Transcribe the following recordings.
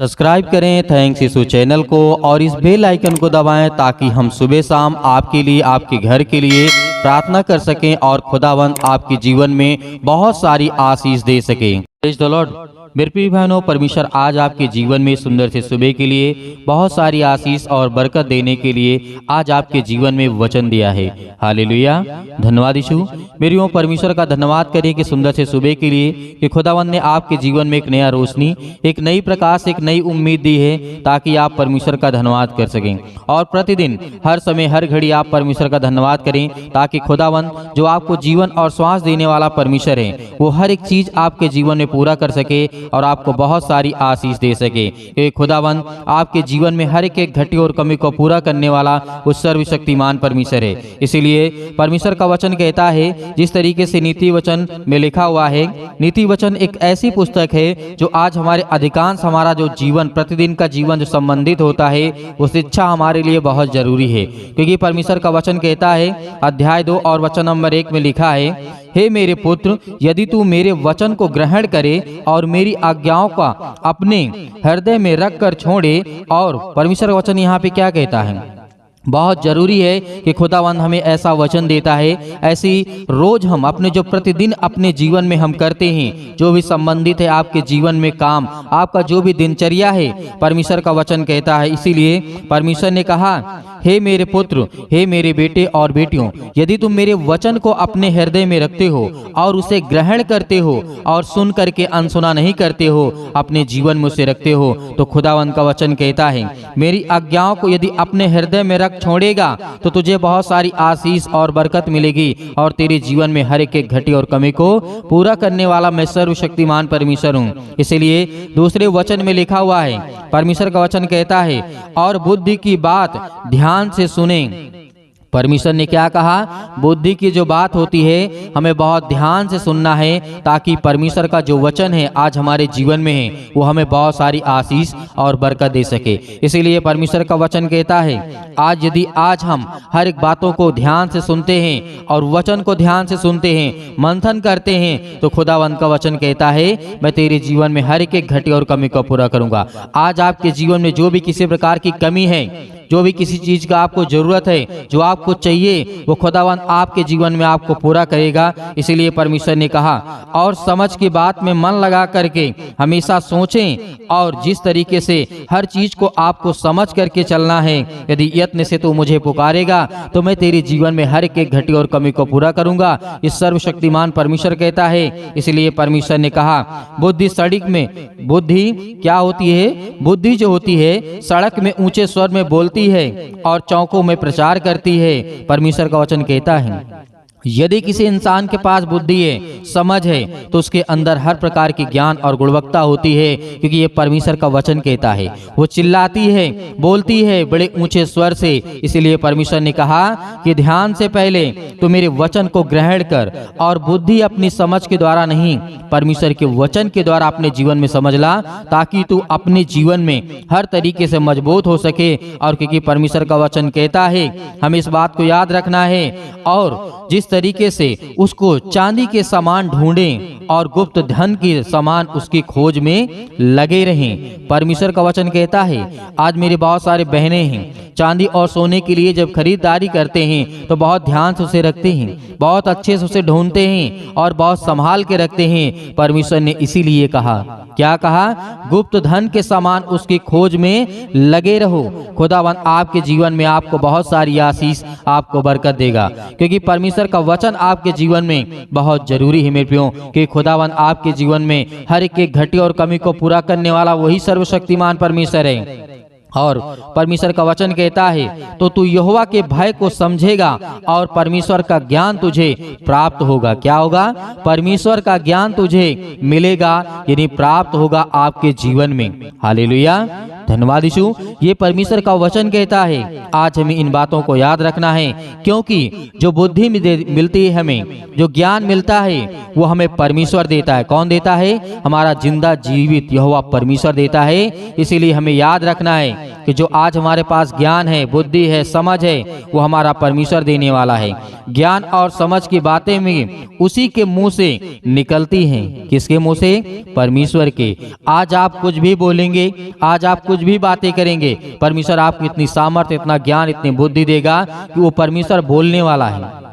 Subscribe करें thanks यीशु channel को और इस बेल आइकन को दबाएं ताकि हम सुबह शाम आपके लिए आपके घर के लिए प्रार्थना कर सकें और खुदावंद आपके जीवन में बहुत सारी आशीष दे सकें। Praise the Lord. मेरे प्रिय बहनों, परमेश्वर आज आपके जीवन में सुंदर से सुबह के लिए बहुत सारी आशीष और बरकत देने के लिए आज आपके जीवन में वचन दिया है। हालेलुया, धन्यवाद यीशु। मेरी ओर परमेश्वर का धन्यवाद करिए कि सुंदर से सुबह के लिए कि खुदावंद ने आपके जीवन में एक नया रोशनी, एक नई प्रकाश, एक नई उम्मीद दी है ताकि आप परमेश्वर का धन्यवाद कर सकें। और प्रतिदिन हर समय हर घड़ी आप परमेश्वर का धन्यवाद करें ताकि खुदावंद जो आपको जीवन और श्वास देने वाला परमेश्वर है वो हर एक चीज आपके जीवन में पूरा कर सके और आपको बहुत सारी आशीष दे सके। क्योंकि खुदावंद आपके जीवन में हर एक घटी और कमी को पूरा करने वाला उस सर्वशक्तिमान परमेश्वर है। इसीलिए परमेश्वर का वचन कहता है, जिस तरीके से नीति वचन में लिखा हुआ है, नीति वचन एक ऐसी पुस्तक है जो आज हमारे अधिकांश हमारा जो जीवन प्रतिदिन का जीवन जो संबंधित होता है वो शिक्षा हमारे लिए बहुत जरूरी है। क्योंकि परमेश्वर का वचन कहता है, अध्याय 2 और वचन नंबर 1 में लिखा है, हे मेरे पुत्र, यदि तू मेरे वचन को ग्रहण करे और मेरी आज्ञाओं का अपने हृदय में रख कर छोड़े। और परमेश्वर का वचन यहाँ पे क्या कहता है, बहुत जरूरी है कि खुदावंद हमें ऐसा वचन देता है, ऐसी रोज हम अपने जो प्रतिदिन अपने जीवन में हम करते हैं, जो भी संबंधित है आपके जीवन में काम, आपका जो भी दिनचर्या है, परमेश्वर का वचन कहता है। इसीलिए परमेश्वर ने कहा, हे मेरे पुत्र, हे मेरे बेटे और बेटियों, यदि तुम मेरे वचन को अपने हृदय में रखते हो और उसे ग्रहण करते हो और सुन करके अनसुना नहीं करते हो, अपने जीवन में उसे रखते हो, तो खुदावंद का वचन कहता है, मेरी आज्ञाओं को यदि अपने हृदय में रख छोड़ेगा तो तुझे बहुत सारी आशीष और बरकत मिलेगी और तेरे जीवन में हर एक घटी और कमी को पूरा करने वाला मैं सर्वशक्तिमान परमेश्वर हूँ। इसलिए दूसरे वचन में लिखा हुआ है, परमेश्वर का वचन कहता है, और बुद्धि की बात ध्यान से सुने। परमेश्वर ने क्या कहा, बुद्धि की जो बात होती है हमें बहुत ध्यान से सुनना है ताकि परमेश्वर का जो वचन है आज हमारे जीवन में है वो हमें बहुत सारी आशीष और बरकत दे सके। इसीलिए परमेश्वर का वचन कहता है, आज हम हर एक बातों को ध्यान से सुनते हैं और वचन को ध्यान से सुनते हैं, मंथन करते हैं, तो खुदावंद का वचन कहता है, मैं तेरे जीवन में हर एक घटी और कमी को पूरा करूंगा। आज आपके जीवन में जो भी किसी प्रकार की कमी है, जो भी किसी चीज का आपको जरूरत है, जो आपको चाहिए, वो खुदावंद आपके जीवन में आपको पूरा करेगा। इसीलिए परमेश्वर ने कहा, और समझ की बात में मन लगा करके हमेशा सोचें, और जिस तरीके से हर चीज को आपको समझ करके चलना है, यदि यत्न से तू मुझे पुकारेगा तो मैं तेरे जीवन में हर एक घटी और कमी को पूरा करूंगा। इस सर्वशक्तिमान परमेश्वर कहता है। इसलिए परमेश्वर ने कहा, बुद्धि क्या होती है, बुद्धि जो होती है सड़क में ऊंचे स्वर में बोलती है और चौकों में प्रचार करती है। परमेश्वर का वचन कहता है, यदि किसी इंसान के पास बुद्धि है, समझ है, तो उसके अंदर हर प्रकार की ज्ञान और गुणवत्ता होती है। क्योंकि ये परमेश्वर का वचन कहता है, वो चिल्लाती है, बोलती है बड़े ऊंचे स्वर से। इसीलिए परमेश्वर ने कहा कि ध्यान से पहले तो मेरे वचन को ग्रहण कर, और बुद्धि अपनी समझ के द्वारा नहीं, परमेश्वर के वचन के द्वारा अपने जीवन में समझ ला, ताकि तू अपने जीवन में हर तरीके से मजबूत हो सके। और क्योंकि परमेश्वर का वचन कहता है, हमें इस बात को याद रखना है, और जिस तरीके से उसको चांदी के समान ढूंढें और गुप्त धन के समान उसकी खोज में लगे रहें। परमेश्वर का वचन कहता है, आज मेरे बहुत सारे बहनें हैं, चांदी और सोने के लिए जब खरीदारी करते हैं तो बहुत ध्यान से उसे रखते हैं, बहुत अच्छे से उसे ढूंढते हैं और बहुत संभाल के रखते हैं। परमेश्वर ने इसीलिए कहा, क्या कहा, गुप्त धन के समान उसकी खोज में लगे रहो। खुदावंद आपके जीवन में आपको बहुत सारी आशीष, आपको बरकत देगा। क्योंकि परमेश्वर का वचन आपके जीवन में बहुत जरूरी है मेरे प्रियो, कि खुदावंद आपके जीवन में हर एक घटी और कमी को पूरा करने वाला वही सर्वशक्तिमान परमेश्वर है। और परमेश्वर का वचन कहता है, तो तू यहोवा के भय को समझेगा और परमेश्वर का ज्ञान तुझे प्राप्त होगा। क्या होगा, परमेश्वर का ज्ञान तुझे मिलेगा, यानी प्राप्त होगा आपके जीवन में। हालेलुया, धन्यवाद यीशु। ये परमेश्वर का वचन कहता है, आज हमें इन बातों को याद रखना है, क्योंकि जो बुद्धि मिलती है, हमें जो ज्ञान मिलता है वो हमें परमेश्वर देता है। कौन देता है, हमारा जिंदा जीवित यहोवा परमेश्वर देता है। इसीलिए हमें याद रखना है कि जो आज हमारे पास ज्ञान है, बुद्धि है, समझ है, वो हमारा परमेश्वर देने वाला है। ज्ञान और समझ की बातें में उसी के मुंह से निकलती हैं। किसके मुंह से? परमेश्वर के। आज आप कुछ भी बोलेंगे, आज आप कुछ भी बातें करेंगे, परमेश्वर आपको इतनी सामर्थ्य, इतना ज्ञान, इतनी बुद्धि देगा कि वो परमेश्वर बोलने वाला है।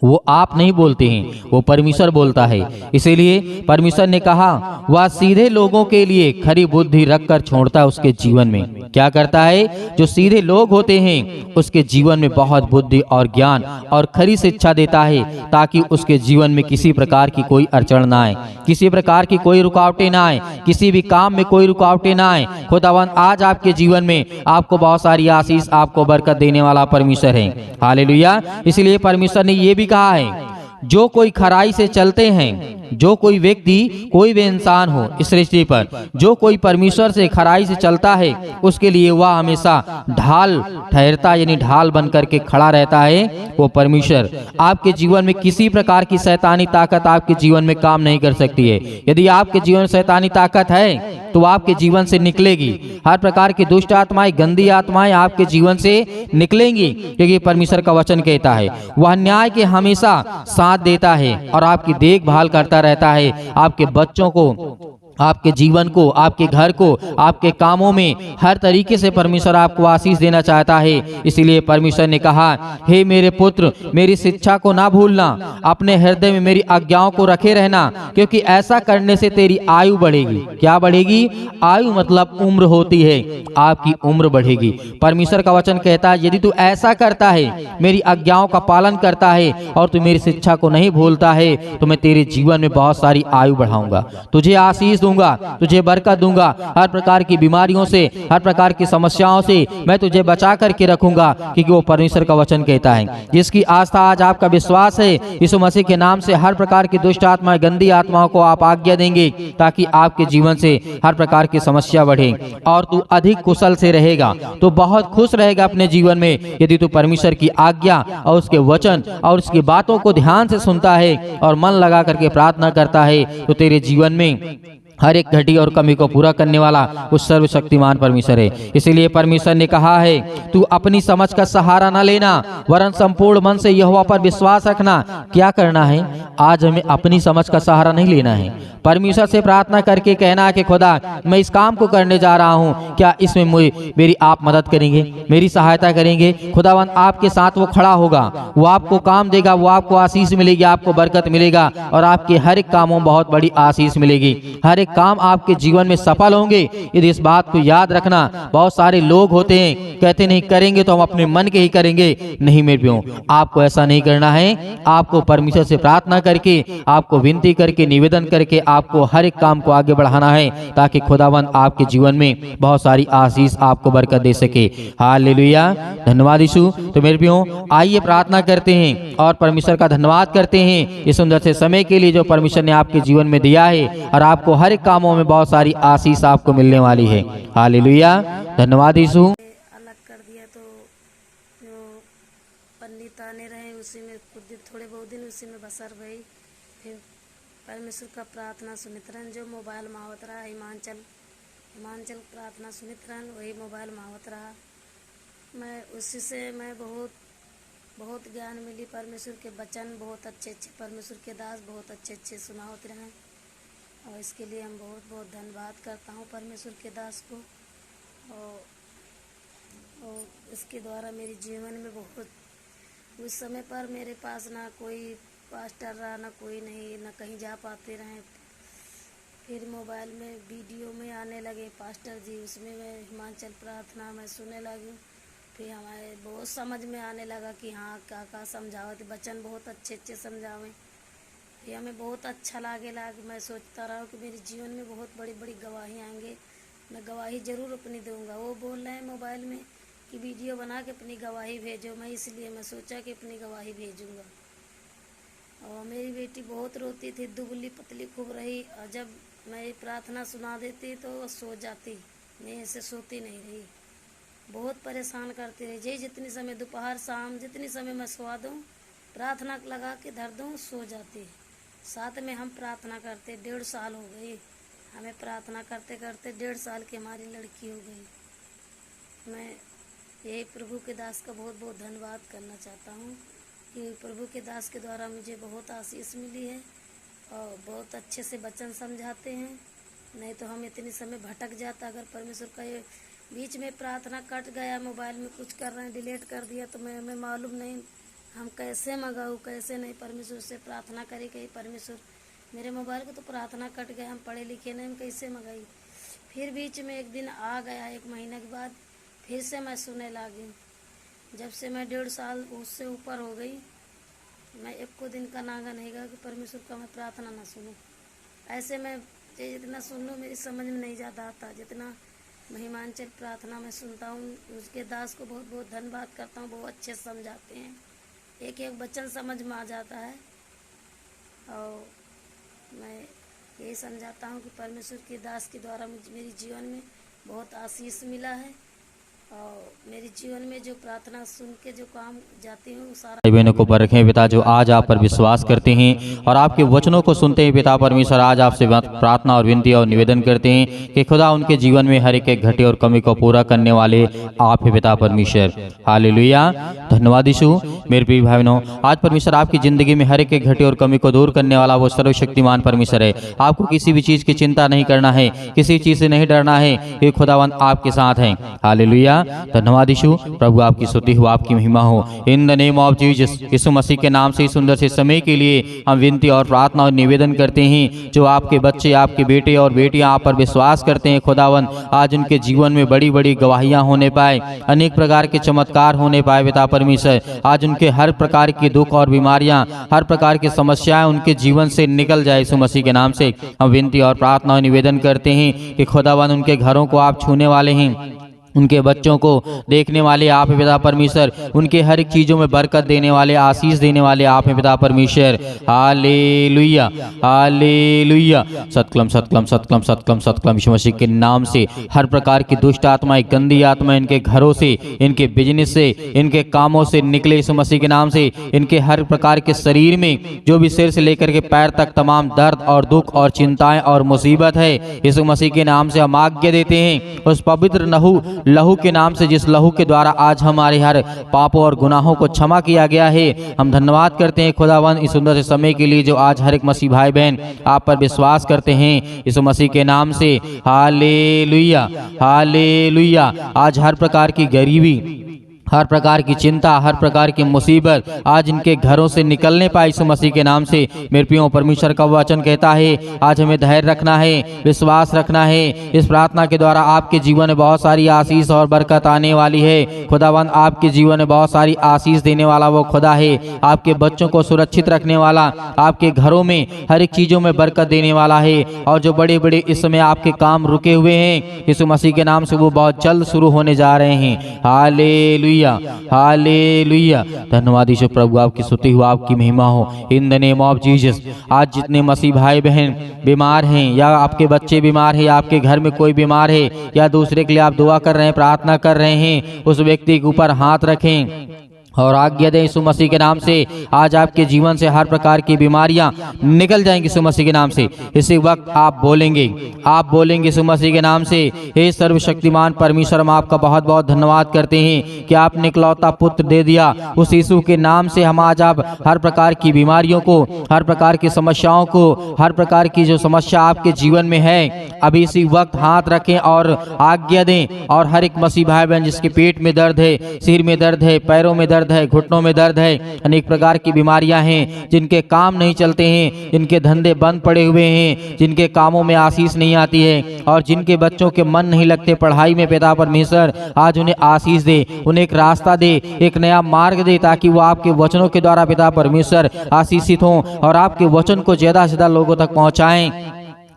वो आप नहीं बोलते हैं, वो परमेश्वर बोलता है। इसीलिए परमेश्वर ने कहा, वह सीधे लोगों के लिए खरी बुद्धि रखकर छोड़ता है उसके जीवन में। क्या करता है? जो सीधे लोग होते हैं उसके जीवन में बहुत बुद्धि और ज्ञान और खरी शिक्षा देता है, ताकि उसके जीवन में किसी प्रकार की कोई अड़चन ना आए, किसी प्रकार की कोई रुकावटें ना आए, किसी भी काम में कोई रुकावटें ना आए। खुदावंद आज आपके जीवन में आपको बहुत सारी आशीष, आपको बरकत देने वाला परमेश्वर है। हालेलुया। इसलिए परमेश्वर ने ये भी कहा है, जो कोई खराई से चलते हैं, जो कोई व्यक्ति, कोई भी इंसान हो इस सृष्टि पर, जो कोई परमेश्वर से खराई से चलता है, उसके लिए वह हमेशा ढाल ठहरता, यानी ढाल बन करके खड़ा रहता है वो परमेश्वर। आपके जीवन में किसी प्रकार की शैतानी ताकत आपके जीवन में काम नहीं कर सकती है। यदि आपके जीवन में शैतानी ताकत है तो आपके जीवन से निकलेगी। हर प्रकार की दुष्ट आत्माएं, गंदी आत्माएं आपके जीवन से निकलेंगी, क्योंकि परमेश्वर का वचन कहता है वह न्याय के हमेशा साथ देता है और आपकी देखभाल करता रहता है। आपके बच्चों को, आपके जीवन को, आपके घर को, आपके कामों में हर तरीके से परमेश्वर आपको आशीष देना चाहता है। इसीलिए परमेश्वर ने कहा, हे मेरे पुत्र, मेरी शिक्षा को ना भूलना, अपने हृदय में मेरी आज्ञाओं को रखे रहना, क्योंकि ऐसा करने से तेरी आयु बढ़ेगी। क्या बढ़ेगी? आयु मतलब उम्र होती है, आपकी उम्र बढ़ेगी। परमेश्वर का वचन कहता है, यदि तू ऐसा करता है, मेरी आज्ञाओं का पालन करता है और तू मेरी शिक्षा को नहीं भूलता है, तो मैं तेरे जीवन में बहुत सारी आयु बढ़ाऊंगा, तुझे आशीष दूंगा, तुझे बरकत दूंगा। हर प्रकार की बीमारियों से, हर प्रकार की समस्याओं से मैं तुझे बचा करके रखूंगा, क्योंकि वो परमेश्वर का वचन कहता है। जिसकी आस्था आज आपका विश्वास है, यीशु मसीह के नाम से हर प्रकार की दुष्ट आत्मा, गंदी आत्माओं को आप आज्ञा देंगे, ताकि आपके जीवन से हर प्रकार की समस्या बढ़े और तू अधिक कुशल से रहेगा, तो बहुत खुश रहेगा अपने जीवन में। यदि तू परमेश्वर की आज्ञा और उसके वचन और उसकी बातों को ध्यान से सुनता है और मन लगा करके प्रार्थना करता है, तो तेरे जीवन में हर एक घटी और कमी को पूरा करने वाला उस सर्वशक्तिमान परमेश्वर है। इसीलिए परमेश्वर ने कहा है, तू अपनी समझ का सहारा न लेना, वरन संपूर्ण मन से यहोवा पर विश्वास रखना। क्या करना है? आज हमें अपनी समझ का सहारा नहीं लेना है। परमेश्वर से प्रार्थना करके कहना है कि खुदा, मैं इस काम को करने जा रहा हूँ, क्या इसमें मेरी आप मदद करेंगे, मेरी सहायता करेंगे? खुदावंद आपके साथ वो खड़ा होगा, वो आपको काम देगा, वो आपको आशीष मिलेगी, आपको बरकत मिलेगा और आपके हर एक कामों में बहुत बड़ी आशीष मिलेगी। हर एक काम आपके जीवन में सफल होंगे। यदि इस बात को याद रखना, बहुत सारे लोग होते हैं कहते नहीं करेंगे तो हम अपने मन के ही करेंगे। नहीं मेरे प्रियो, आपको ऐसा नहीं करना है। आपको परमेश्वर से प्रार्थना करके, आपको विनती करके, निवेदन करके आपको हर एक काम को आगे बढ़ाना है, ताकि खुदावंद आपके जीवन में बहुत सारी आशीष, आपको बरकत दे सके। हालेलुया, धन्यवाद यीशु। तो मेरे प्रियो, आइए प्रार्थना करते हैं और परमेश्वर का धन्यवाद करते हैं इस सुंदर से समय के लिए जो परमेश्वर ने आपके जीवन में दिया है, और आपको हर एक कामों में बहुत सारी आशीष आपको मिलने वाली है। हालेलुया, धन्यवाद यीशु। अलग कर दिया तो जो पन्नी ताने रहे उसी में कुछ दिन, थोड़े बहुत दिन उसी में बसर भई। फिर परमेश्वर का प्रार्थना सुनित रहन, जो मोबाइल मावत रहा, हिमांचल प्रार्थना सुनित रहन, वही मोबाइल मावत रहा। मैं उसी से मैं बहुत ज्ञान मिली। परमेश्वर के वचन बहुत अच्छे परमेश्वर के दास बहुत अच्छे सुनावत रहे, और इसके लिए हम बहुत धन्यवाद करता हूँ परमेश्वर के दास को। और इसके द्वारा मेरे जीवन में बहुत, उस समय पर मेरे पास ना कोई पास्टर रहा, ना कोई नहीं, ना कहीं जा पाते रहे। फिर मोबाइल में वीडियो में आने लगे पास्टर जी, उसमें मैं हिमांचल प्रार्थना में सुने लगी। फिर हमारे बहुत समझ में आने लगा कि हाँ क्या समझावत, वचन बहुत अच्छे समझावे। फिर हमें बहुत अच्छा लागे। मैं सोचता रहा कि मेरे जीवन में बहुत बड़ी गवाही आएंगे, मैं गवाही ज़रूर अपनी दूंगा। वो बोल रहे हैं मोबाइल में कि वीडियो बना के अपनी गवाही भेजो, मैं इसलिए मैं सोचा कि अपनी गवाही भेजूंगा। और मेरी बेटी बहुत रोती थी, दुबली पतली खूब रही, और जब मैं प्रार्थना सुना देती तो वो सो जाती, नहीं ऐसे सोती नहीं रही, बहुत परेशान करती रही। जितनी समय दोपहर शाम जितनी समय मैं सोवा दूँ, प्रार्थना लगा के धर दूँ, सो जाती। साथ में हम प्रार्थना करते 1.5 साल हो गई हमें प्रार्थना करते करते, 1.5 साल की हमारी लड़की हो गई। मैं यही प्रभु के दास का बहुत बहुत धन्यवाद करना चाहता हूँ कि प्रभु के दास के द्वारा मुझे बहुत आशीष मिली है और बहुत अच्छे से वचन समझाते हैं। नहीं तो हम इतने समय भटक जाता, अगर परमेश्वर का ये बीच में प्रार्थना कट गया, मोबाइल में कुछ कर रहे हैं डिलीट कर दिया तो हमें मालूम नहीं हम कैसे मंगाऊँ कैसे नहीं। परमेश्वर से प्रार्थना करी कि परमेश्वर मेरे मोबाइल को तो प्रार्थना कट गया, हम पढ़े लिखे नहीं, हम कैसे मंगाई। फिर बीच में एक दिन आ गया, 1 महीने के बाद फिर से मैं सुनने लगी। जब से मैं 1.5 साल उससे ऊपर हो गई, मैं 1 दिन का नागा नहीं गया कि परमेश्वर का मैं प्रार्थना ना सुनूं। ऐसे मैं जितना सुन लूँ मेरी समझ में नहीं ज़्यादा आता, जितना महिमांचल प्रार्थना में सुनता हूँ। उसके दास को बहुत बहुत धन्यवाद करता हूँ, बहुत अच्छे से समझाते हैं, एक एक वचन समझ में आ जाता है। और मैं यही समझाता हूँ कि परमेश्वर के दास के द्वारा मेरे जीवन में बहुत आशीष मिला है और मेरे जीवन में जो प्रार्थना सुन के जो काम जाती हूँ सारा भाई बहनों को रखें पिता, जो आज आप पर विश्वास करते हैं और आपके वचनों को सुनते हैं पिता परमेश्वर, आज आपसे प्रार्थना और विनती और निवेदन करते हैं कि खुदा उनके जीवन में हर एक घटे और कमी को पूरा करने वाले आप है पिता परमेश्वर। हालेलुया, धन्यवाद यीशु। मेरे प्रिय भाई बहनों, आज परमेश्वर आपकी जिंदगी में हर एक घटे और कमी को दूर करने वाला वो सर्वशक्तिमान परमेश्वर है। आपको किसी भी चीज की चिंता नहीं करना है, किसी चीज से नहीं डरना है, ये खुदावंद आपके साथ हैं। हालेलुया, धन्यवाद यीशु। प्रभु आपकी स्तुति हो, आपकी महिमा हो। In the name of Jesus, यीशु मसीह के नाम से सुंदर से समय के लिए हम विनती और प्रार्थना और निवेदन करते हैं। जो आपके बच्चे, आपके बेटे और बेटियां आप पर विश्वास करते हैं खुदावंद, आज उनके जीवन में बड़ी बड़ी गवाहियां होने पाए, अनेक प्रकार के चमत्कार होने पाए पिता परमेश्वर। आज उनके हर प्रकार की दुख और बीमारियां, हर प्रकार की समस्याएं उनके जीवन से निकल जाए। यीशु मसीह के नाम से हम विनती और प्रार्थना और निवेदन करते हैं कि खुदावंद उनके घरों को आप छूने वाले हैं, उनके बच्चों को देखने वाले आप हैं पिता परमेश्वर, उनके हर एक चीजों में बरकत देने वाले, आशीष देने वाले आप हैं पिता परमेश्वर। Hallelujah, hallelujah. सतकलम सतकलम सतकलम सतकलम सतकलम। यीशु मसीह के नाम से हर प्रकार की दुष्ट आत्माएं, गंदी आत्माएं इनके घरों से, इनके बिजनेस से, इनके कामों से निकले यीशु मसीह के नाम से। इनके हर प्रकार के शरीर में जो भी सिर से लेकर के पैर तक तमाम दर्द और दुख और चिंताएं और मुसीबत है, यीशु मसीह के नाम से हम आज्ञा देते हैं उस पवित्र लहू के नाम से, जिस लहू के द्वारा आज हमारे हर पापों और गुनाहों को क्षमा किया गया है। हम धन्यवाद करते हैं खुदावन इस सुंदर से समय के लिए जो आज हर एक मसीह भाई बहन आप पर विश्वास करते हैं यीशु मसीह के नाम से। Hallelujah, hallelujah. आज हर प्रकार की गरीबी, हर प्रकार की चिंता, हर प्रकार की मुसीबत आज इनके घरों से निकलने पाए यीशु मसीह के नाम से। मेरे प्रियो, परमेश्वर का वचन कहता है आज हमें धैर्य रखना है, विश्वास रखना है। इस प्रार्थना के द्वारा आपके जीवन में बहुत सारी आशीष और बरकत आने वाली है। खुदावंद आपके जीवन में बहुत सारी आशीष देने वाला वो खुदा है, आपके बच्चों को सुरक्षित रखने वाला, आपके घरों में हर एक चीजों में बरकत देने वाला है। और जो बड़े बड़े इस समय आपके काम रुके हुए हैं यीशु मसीह के नाम से वो बहुत जल्द शुरू होने जा रहे हैं। Hallelujah, hallelujah. धन्यवाद यीशु। प्रभु आपकी स्तुति हो, आपकी महिमा हो। In the name of Jesus, आज जितने मसीह भाई बहन बीमार हैं, या आपके बच्चे बीमार हैं, या आपके घर में कोई बीमार है, या दूसरे के लिए आप दुआ कर रहे हैं, प्रार्थना कर रहे हैं, उस व्यक्ति के ऊपर हाथ रखें और आज्ञा दें यीशु मसीह के नाम से। आज आपके जीवन से हर प्रकार की बीमारियां निकल जाएंगी यीशु मसीह के नाम से। इसी वक्त आप बोलेंगे यीशु मसीह के नाम से, हे सर्वशक्तिमान परमेश्वर, हम आपका बहुत बहुत धन्यवाद करते हैं कि आपने इकलौता पुत्र दे दिया। उस यीशु के नाम से हम आज आप हर प्रकार की बीमारियों को, हर प्रकार की समस्याओं को, हर प्रकार की जो समस्या आपके जीवन में है, अभी इसी वक्त हाथ रखें और आज्ञा दें। और हर एक मसीह भाई बहन जिसके पेट में दर्द है, सिर में दर्द है, पैरों में दर्द है, घुटनों में दर्द है, अनेक प्रकार की बीमारियां हैं, जिनके काम नहीं चलते हैं, जिनके धंधे बंद पड़े हुए हैं, जिनके कामों में आशीष नहीं आती है, और जिनके बच्चों के मन नहीं लगते पढ़ाई में, पिता परमेश्वर आज उन्हें आशीष दे, उन्हें एक रास्ता दे, एक नया मार्ग दे, ताकि वो आपके वचनों के द्वारा पिता परमेश्वर आशीषित हों और आपके वचन को ज्यादा से ज्यादा लोगों तक पहुंचाएं,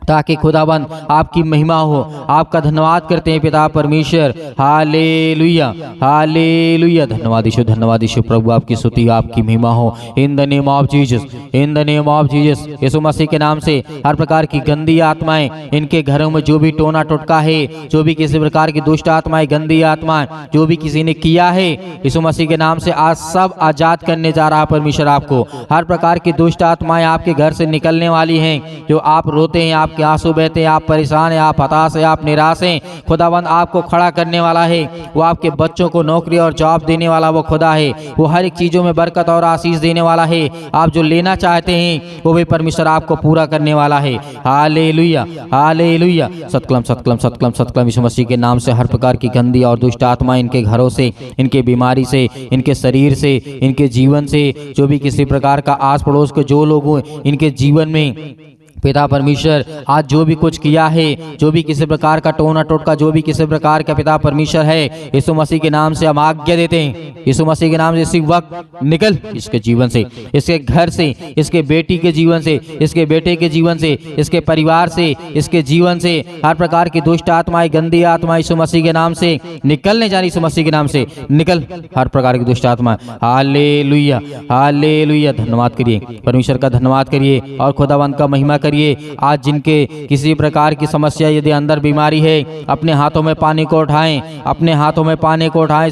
ताकि खुदाबंद आपकी महिमा हो। आपका धन्यवाद करते हैं पिता परमेश्वर। Hallelujah, hallelujah. धन्यवाद यीशु, धन्यवाद यीशु। प्रभु आपकी स्तुति, आपकी महिमा हो। In the name of Jesus, in the name of Jesus, यीशु मसीह के नाम से हर प्रकार की गंदी आत्माएं, इनके घरों में जो भी टोना टोटका है, जो भी किसी प्रकार की दुष्ट आत्माएं, गंदी आत्माएं जो भी किसी ने किया है, यीशु मसीह के नाम से आज सब आजाद करने जा रहा परमेश्वर आपको। हर प्रकार की दुष्ट आत्माएं आपके घर से निकलने वाली हैं। जो आप रोते हैं, आप आपके आंसू बहते हैं, आप परेशान हैं, आप हताश हैं, आप निराश हैं, खुदावंद आपको खड़ा करने वाला है। वो आपके बच्चों को नौकरी और जॉब देने वाला वो खुदा है। वो हर एक चीज़ों में बरकत और आशीष देने वाला है। आप जो लेना चाहते हैं वो भी परमेश्वर आपको पूरा करने वाला है। Hallelujah, hallelujah. सतकलम सतकलम सतकलम सतकलम। यीशु मसीह के नाम से हर प्रकार की गंदी और दुष्ट आत्मा इनके घरों से, इनके बीमारी से, इनके शरीर से, इनके जीवन से, जो भी किसी प्रकार का आस पड़ोस के जो लोग हैं इनके जीवन में पिता परमेश्वर आज जो भी कुछ किया है, जो भी किसी प्रकार का टोना टोटका, जो भी किसी प्रकार का पिता परमेश्वर है, यीशु मसीह के नाम से हम आज्ञा देते हैं। यीशु मसीह के नाम से इसी वक्त निकल इसके जीवन से, इसके घर से, इसके बेटी के जीवन से, इसके बेटे के जीवन से, इसके परिवार से, इसके जीवन से हर प्रकार की दुष्ट आत्माएं, गंदी आत्मा यीशु मसीह के नाम से निकलने जा रही। यीशु मसीह के नाम से निकल हर प्रकार की दुष्ट आत्मा। Hallelujah, hallelujah. धन्यवाद करिए, परमेश्वर का धन्यवाद करिए और खुदावंत का महिमा करिए। आज जिनके किसी प्रकार की समस्या, यदि अंदर बीमारी है, अपने हाथों में पानी को उठाएं, अपने हाथों में पानी को उठाएं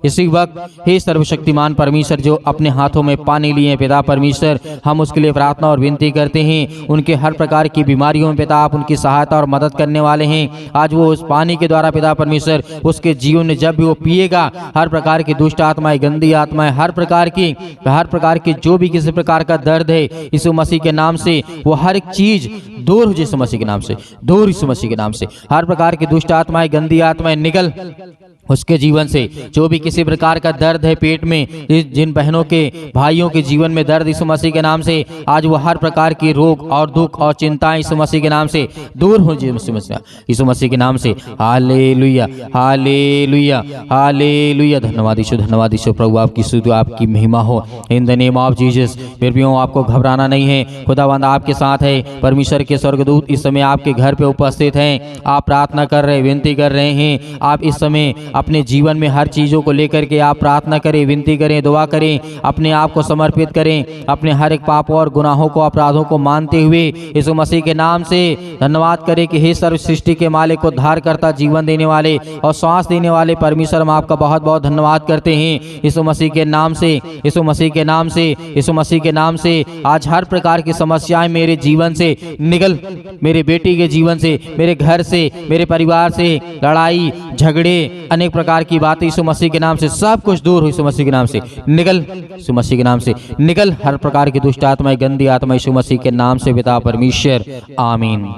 इसी वक्त हे सर्वशक्तिमान परमेश्वर, जो अपने हाथों में पानी लिए पिता परमेश्वर, हम उसके लिए प्रार्थना और विनती करते हैं। उनके हर प्रकार की बीमारियों में पिता आप उनकी सहायता और मदद करने वाले हैं। आज वो उस पानी के द्वारा पिता परमेश्वर उसके जीवन में जब भी वो पिएगा, हर प्रकार की दुष्ट आत्माएं, गंदी आत्माएं, हर प्रकार की जो भी किसी प्रकार का दर्द है, यीशु मसीह के नाम से वो हर एक चीज दूर हो यीशु मसीह के नाम से, दूर यीशु मसीह के नाम से। हर प्रकार की दुष्ट आत्माएं, गंदी आत्माएं निकल उसके जीवन से। जो भी किसी प्रकार का दर्द है पेट में, जिन बहनों के भाइयों के जीवन में दर्द, यीशु मसीह के नाम से आज वो हर प्रकार की रोग और दुख और चिंताएं यीशु मसीह के नाम से दूर हो यीशु मसीह के नाम से। Hallelujah, hallelujah, hallelujah. धन्यवाद यीशु, धन्यवाद यीशु। प्रभु आपकी स्तुति, आपकी महिमा हो in the name of Jesus. मेरे प्रियो, आपको घबराना नहीं है, खुदावंद आपके साथ है। परमेश्वर के स्वर्गदूत इस समय आपके घर पे उपस्थित हैं। आप प्रार्थना कर रहे, विनती कर रहे हैं। आप इस समय अपने जीवन में हर चीज़ों को लेकर के आप प्रार्थना करें, विनती करें, दुआ करें, अपने आप को समर्पित करें, अपने हर एक पापों और गुनाहों को, अपराधों को मानते हुए यीशु मसीह के नाम से धन्यवाद करें कि हे सर्व सृष्टि के मालिक को धार करता, जीवन देने वाले और श्वास देने वाले परमेश्वर, हम आपका बहुत बहुत धन्यवाद करते हैं। यीशु मसीह के नाम से, यीशु मसीह के नाम से, यीशु मसीह के नाम से आज हर प्रकार की समस्याएं मेरे जीवन से निकल, मेरे बेटी के जीवन से, मेरे घर से, मेरे परिवार से, लड़ाई झगड़े, अनेक प्रकार की बातें यीशु मसीह के नाम से सब कुछ दूर हो यीशु मसीह के नाम से निकल, यीशु मसीह के नाम से निकल हर प्रकार की दुष्ट आत्माएं, गंदी आत्मा यीशु मसीह के नाम से पिता परमेश्वर, आमीन।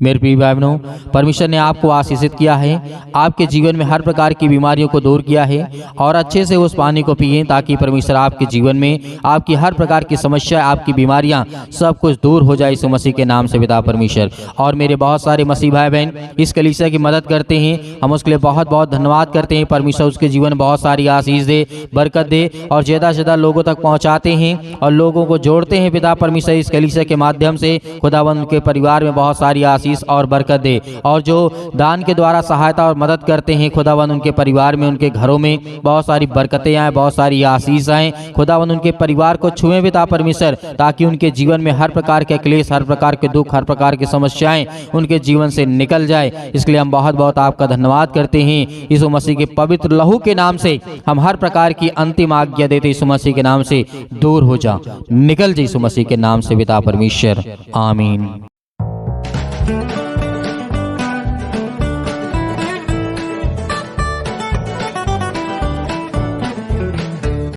मेरे प्रिय भाई बहनों, परमेश्वर ने आपको आशीषित किया है, आपके जीवन में हर प्रकार की बीमारियों को दूर किया है और अच्छे से उस पानी को पिए ताकि परमेश्वर आपके जीवन में आपकी हर प्रकार की समस्या, आपकी बीमारियां सब कुछ दूर हो जाए यीशु मसीह के नाम से पिता परमेश्वर। और मेरे बहुत सारे मसीह भाई बहन इस कलीसिया की मदद करते हैं, हम उसके लिए बहुत बहुत धन्यवाद करते हैं। परमेश्वर उसके जीवन में बहुत सारी आशीष दे, बरकत दे और ज़्यादा से ज़्यादा लोगों तक पहुँचाते हैं और लोगों को जोड़ते हैं पिता परमेश्वर इस कलीसिया के माध्यम से। खुदावंद के परिवार में बहुत सारी आशीष और बरकत दे और जो दान के द्वारा सहायता और मदद करते हैं खुदावंद उनके परिवार में, उनके घरों में बहुत सारी बरकतें आए, बहुत सारी आशीष आए। खुदावंद उनके परिवार को छुए पिता परमेश्वर ताकि उनके जीवन में हर प्रकार के क्लेश, हर प्रकार के दुख, हर प्रकार की समस्याएं उनके जीवन से निकल जाए। इसके लिए हम बहुत बहुत आपका धन्यवाद करते हैं। यीशु मसीह के पवित्र लहू के नाम से हम हर प्रकार की अंतिम आज्ञा देते यीशु मसीह के नाम से दूर हो जा, निकल जा यीशु मसीह के नाम से पिता परमेश्वर, आमीन।